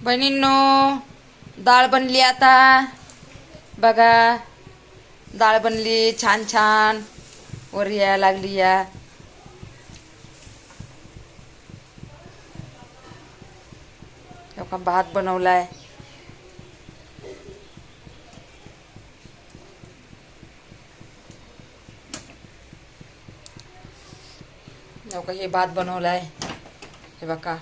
बहिणींनो, डाळ बनली आता. बघा, डाळ बनली छान छान. वर यायला लागली या. भात बनवलाय. हे भात बनवलाय. हे बघा,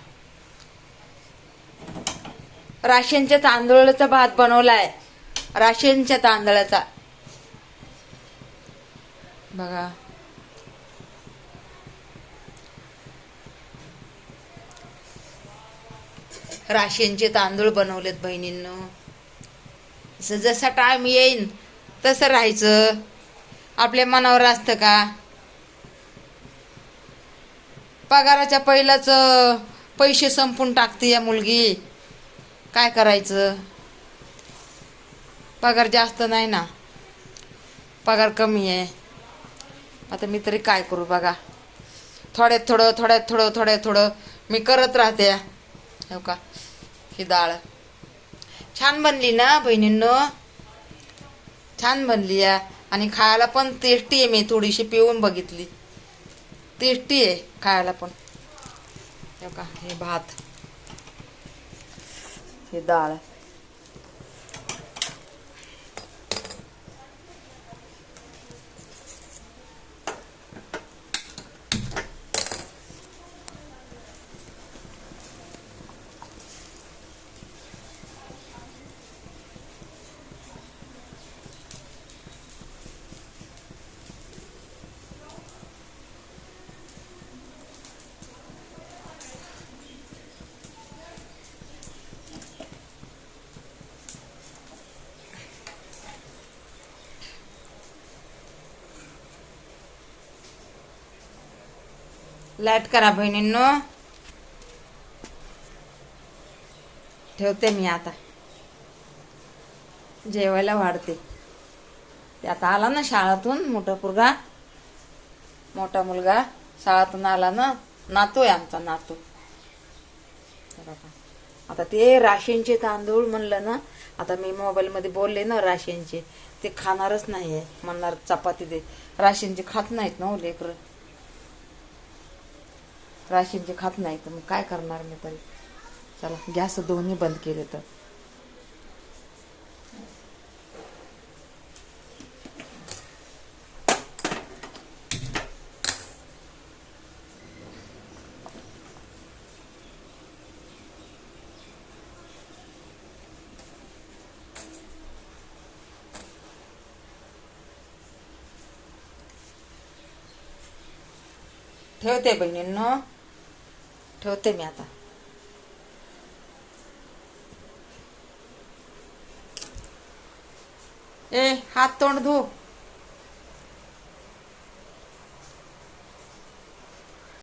राशनच्या तांदूळाचा भात बनवलाय. राशनच्या तांदळाचा बघा. राशनचे तांदूळ बनवलेत बहिणींनो. जसा टाइम येईन तसं राहायचं. आपल्या मनावर असतं का? पगाराच्या पहिलाच पैसे संपून टाकते या मुलगी. काय करायचं? पगार जास्त नाही ना, पगार कमी आहे. आता मी तरी काय करू बघा. थोड्यात थोडं थोड्यात थोडं थोड्यात थोडं मी करत राहते. हो का, ही डाळ छान बनली ना बहिणींनो. छान बनली या. आणि खायला पण टेस्टी आहे. मी थोडीशी पिऊन बघितली, टेस्टी आहे खायला पण. हो का, हे भात, हे डाळ. लाईट करा बहिणींनो. ठेवते मी आता. जेवायला वाढते. ते आता आला ना शाळातून मोठा मुलगा शाळातून आला ना. नातू आहे आमचा, नातू. आता ते राशनचे तांदूळ म्हणलं ना. आता मी मोबाईल मध्ये बोलले ना राशनचे, ते खाणारच नाहीये. म्हणणार चपाती दे. राशनचे खात नाहीत ना हो लेकरं. राशनचे खात नाही तर मग काय करणार मी तरी. चला, गॅस दोन्ही बंद केले तर. ठेवते बहिणींनो, ठेवते मी आता. हात तोंड धु.